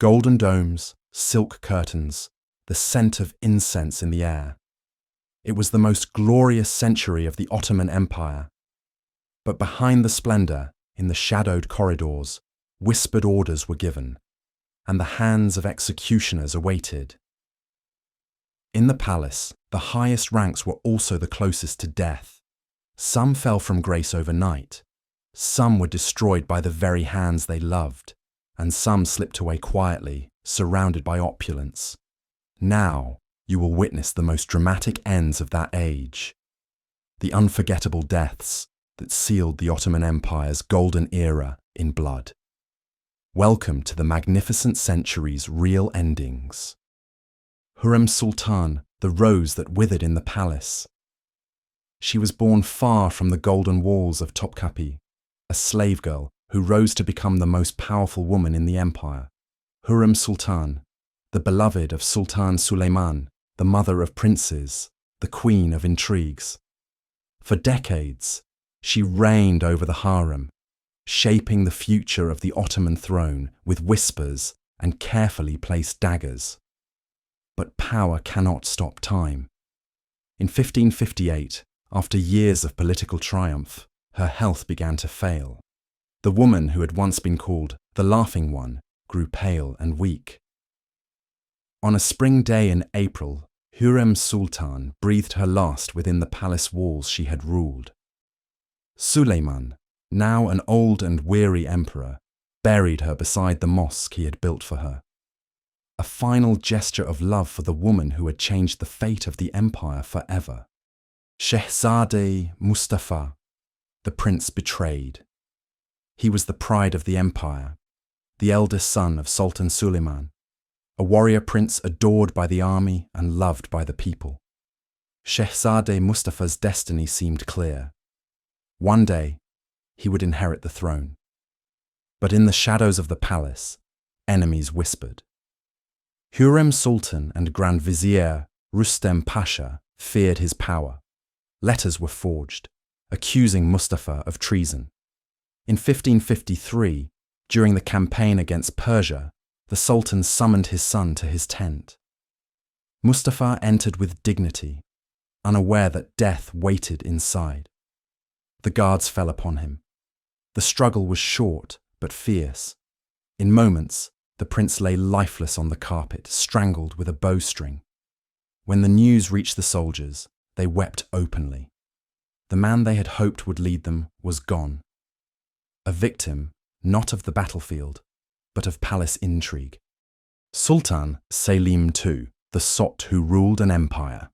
Golden domes, silk curtains, the scent of incense in the air. It was the most glorious century of the Ottoman Empire. But behind the splendor, in the shadowed corridors, whispered orders were given, and the hands of executioners awaited. In the palace, the highest ranks were also the closest to death. Some fell from grace overnight, some were destroyed by the very hands they loved, and some slipped away quietly, surrounded by opulence. Now you will witness the most dramatic ends of that age, the unforgettable deaths that sealed the Ottoman Empire's golden era in blood. Welcome to the magnificent century's real endings. Hurrem Sultan, the rose that withered in the palace. She was born far from the golden walls of Topkapi, a slave girl who rose to become the most powerful woman in the empire. Hurrem Sultan, the beloved of Sultan Suleiman, the mother of princes, the queen of intrigues. For decades, she reigned over the harem, shaping the future of the Ottoman throne with whispers and carefully placed daggers. But power cannot stop time. In 1558, after years of political triumph, her health began to fail. The woman who had once been called the Laughing One grew pale and weak. On a spring day in April, Hurrem Sultan breathed her last within the palace walls she had ruled. Suleiman, now an old and weary emperor, buried her beside the mosque he had built for her. A final gesture of love for the woman who had changed the fate of the empire forever. Shehzadeh Mustafa, the prince betrayed. He was the pride of the empire, the eldest son of Sultan Suleiman, a warrior prince adored by the army and loved by the people. Shehzadeh Mustafa's destiny seemed clear. One day, he would inherit the throne. But in the shadows of the palace, enemies whispered. Hurrem Sultan and Grand Vizier Rustem Pasha feared his power. Letters were forged, accusing Mustafa of treason. In 1553, during the campaign against Persia, the Sultan summoned his son to his tent. Mustafa entered with dignity, unaware that death waited inside. The guards fell upon him. The struggle was short but fierce. In moments, the prince lay lifeless on the carpet, strangled with a bowstring. When the news reached the soldiers, they wept openly. The man they had hoped would lead them was gone. A victim, not of the battlefield, but of palace intrigue. Sultan Selim II, the Sot who ruled an empire.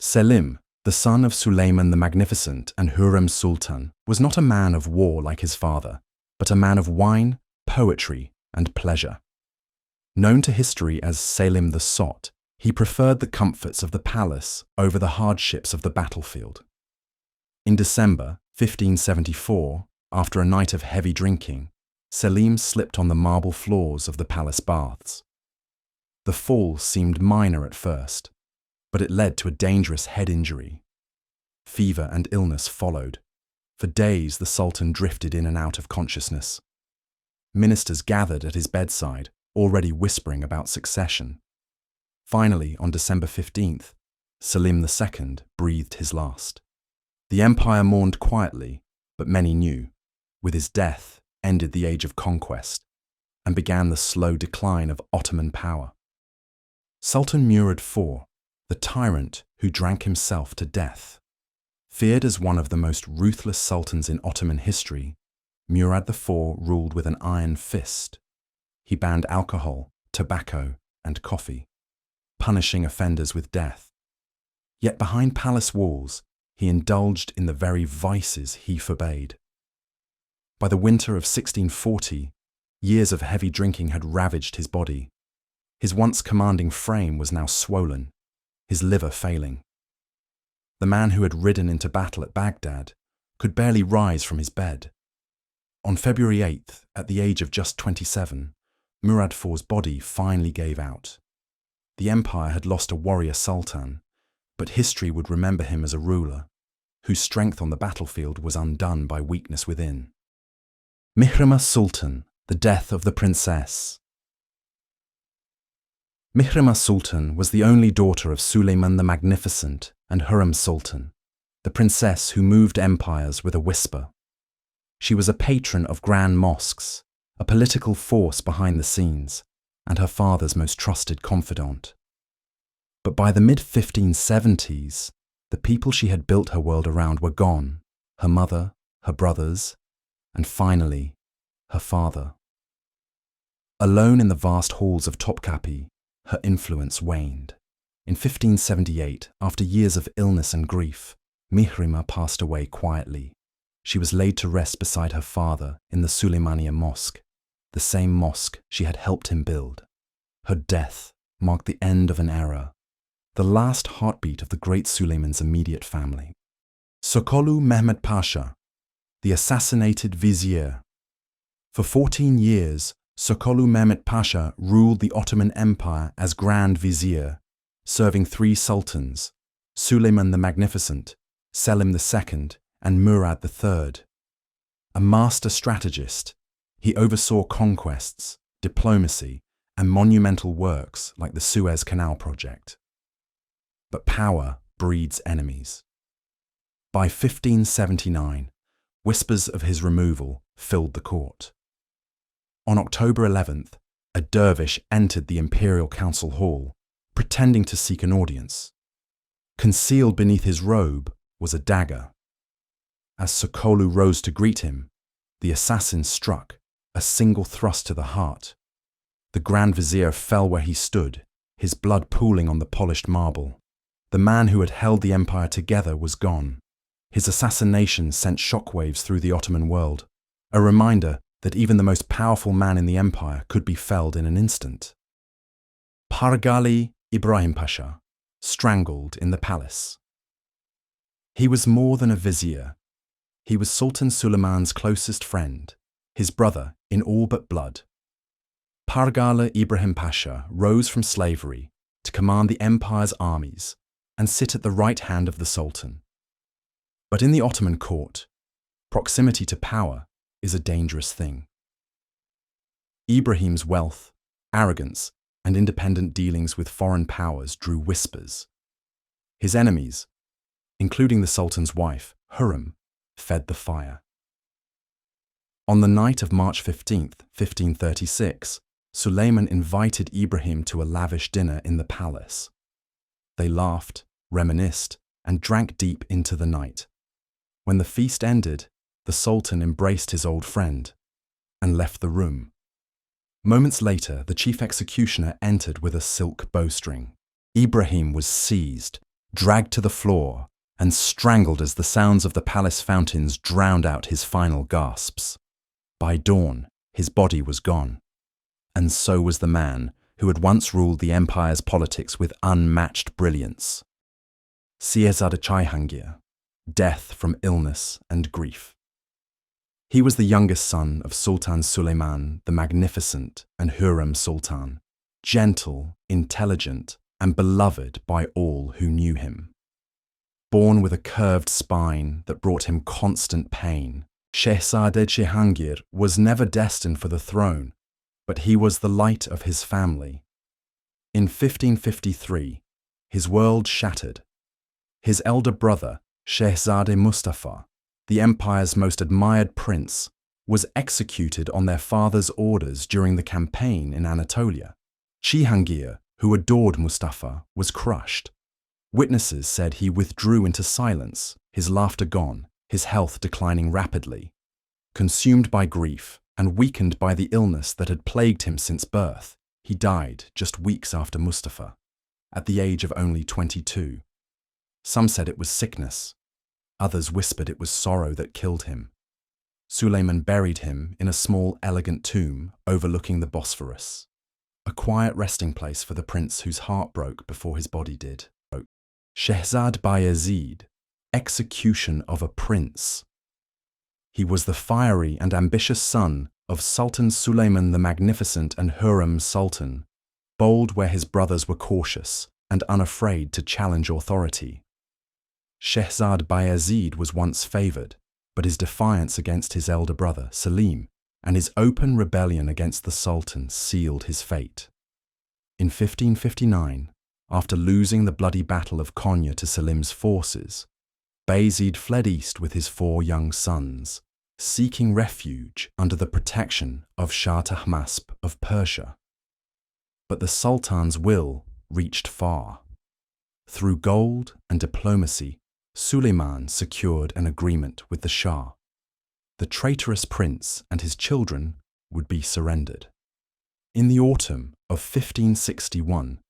Selim, the son of Suleiman the Magnificent and Hurrem Sultan, was not a man of war like his father, but a man of wine, poetry, and pleasure. Known to history as Selim the Sot, he preferred the comforts of the palace over the hardships of the battlefield. In December 1574, after a night of heavy drinking, Selim slipped on the marble floors of the palace baths. The fall seemed minor at first, but it led to a dangerous head injury. Fever and illness followed. For days the Sultan drifted in and out of consciousness. Ministers gathered at his bedside, already whispering about succession. Finally, on December 15th, Selim II breathed his last. The empire mourned quietly, but many knew. With his death ended the age of conquest, and began the slow decline of Ottoman power. Sultan Murad IV, the tyrant who drank himself to death. Feared as one of the most ruthless sultans in Ottoman history, Murad IV ruled with an iron fist. He banned alcohol, tobacco, and coffee, punishing offenders with death. Yet behind palace walls, he indulged in the very vices he forbade. By the winter of 1640, years of heavy drinking had ravaged his body. His once commanding frame was now swollen, his liver failing. The man who had ridden into battle at Baghdad could barely rise from his bed. On February 8th, at the age of just 27, Murad IV's body finally gave out. The empire had lost a warrior sultan, but history would remember him as a ruler, whose strength on the battlefield was undone by weakness within. Mihrama Sultan, the death of the princess. Mihrimah Sultan was the only daughter of Suleiman the Magnificent and Hurrem Sultan, the princess who moved empires with a whisper. She was a patron of grand mosques, a political force behind the scenes, and her father's most trusted confidant. But by the mid-1570s, the people she had built her world around were gone: her mother, her brothers, and finally, her father. Alone in the vast halls of Topkapi, her influence waned. In 1578, after years of illness and grief, Mihrimah passed away quietly. She was laid to rest beside her father in the Suleymaniye Mosque, the same mosque she had helped him build. Her death marked the end of an era, the last heartbeat of the great Suleiman's immediate family. Sokolu Mehmed Pasha, the assassinated vizier. For 14 years, Sokolu Mehmed Pasha ruled the Ottoman Empire as Grand Vizier, serving 3 sultans: Suleiman the Magnificent, Selim II, and Murad III. A master strategist, he oversaw conquests, diplomacy, and monumental works like the Suez Canal project. But power breeds enemies. By 1579, whispers of his removal filled the court. On October 11th, a dervish entered the imperial council hall, pretending to seek an audience. Concealed beneath his robe was a dagger. As Sokolu rose to greet him, the assassin struck, a single thrust to the heart. The Grand Vizier fell where he stood, his blood pooling on the polished marble. The man who had held the empire together was gone. His assassination sent shockwaves through the Ottoman world, a reminder that even the most powerful man in the empire could be felled in an instant. Pargali Ibrahim Pasha, strangled in the palace. He was more than a vizier. He was Sultan Suleiman's closest friend, his brother in all but blood. Pargali Ibrahim Pasha rose from slavery to command the empire's armies and sit at the right hand of the Sultan. But in the Ottoman court, proximity to power is a dangerous thing. Ibrahim's wealth, arrogance, and independent dealings with foreign powers drew whispers. His enemies, including the Sultan's wife, Hurrem, fed the fire. On the night of March 15th, 1536, Suleiman invited Ibrahim to a lavish dinner in the palace. They laughed, reminisced, and drank deep into the night. When the feast ended, the Sultan embraced his old friend and left the room. Moments later, the chief executioner entered with a silk bowstring. Ibrahim was seized, dragged to the floor, and strangled as the sounds of the palace fountains drowned out his final gasps. By dawn, his body was gone. And so was the man who had once ruled the empire's politics with unmatched brilliance. Siezade Cihangir, death from illness and grief. He was the youngest son of Sultan Suleiman the Magnificent and Hurrem Sultan, gentle, intelligent, and beloved by all who knew him. Born with a curved spine that brought him constant pain, Shehzade Cihangir was never destined for the throne, but he was the light of his family. In 1553, his world shattered. His elder brother, Shehzade Mustafa, the empire's most admired prince, was executed on their father's orders during the campaign in Anatolia. Cihangir, who adored Mustafa, was crushed. Witnesses said he withdrew into silence, his laughter gone, his health declining rapidly. Consumed by grief and weakened by the illness that had plagued him since birth, he died just weeks after Mustafa, at the age of only 22. Some said it was sickness. Others whispered it was sorrow that killed him. Suleiman buried him in a small, elegant tomb overlooking the Bosphorus, a quiet resting place for the prince whose heart broke before his body did. Shehzad Bayezid, execution of a prince. He was the fiery and ambitious son of Sultan Suleiman the Magnificent and Hurrem Sultan, bold where his brothers were cautious and unafraid to challenge authority. Shehzad Bayezid was once favoured, but his defiance against his elder brother, Selim, and his open rebellion against the Sultan sealed his fate. In 1559, after losing the bloody Battle of Konya to Selim's forces, Bayezid fled east with his 4 young sons, seeking refuge under the protection of Shah Tahmasp of Persia. But the Sultan's will reached far. Through gold and diplomacy, Suleiman secured an agreement with the Shah. The traitorous prince and his children would be surrendered. In the autumn of 1561,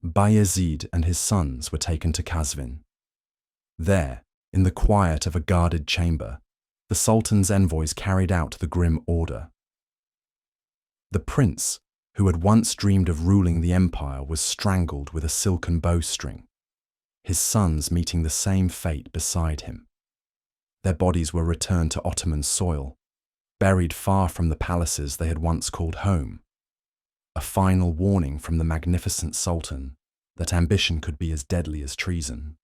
Bayezid and his sons were taken to Qazvin. There, in the quiet of a guarded chamber, the Sultan's envoys carried out the grim order. The prince, who had once dreamed of ruling the empire, was strangled with a silken bowstring, his sons meeting the same fate beside him. Their bodies were returned to Ottoman soil, buried far from the palaces they had once called home. A final warning from the magnificent Sultan that ambition could be as deadly as treason.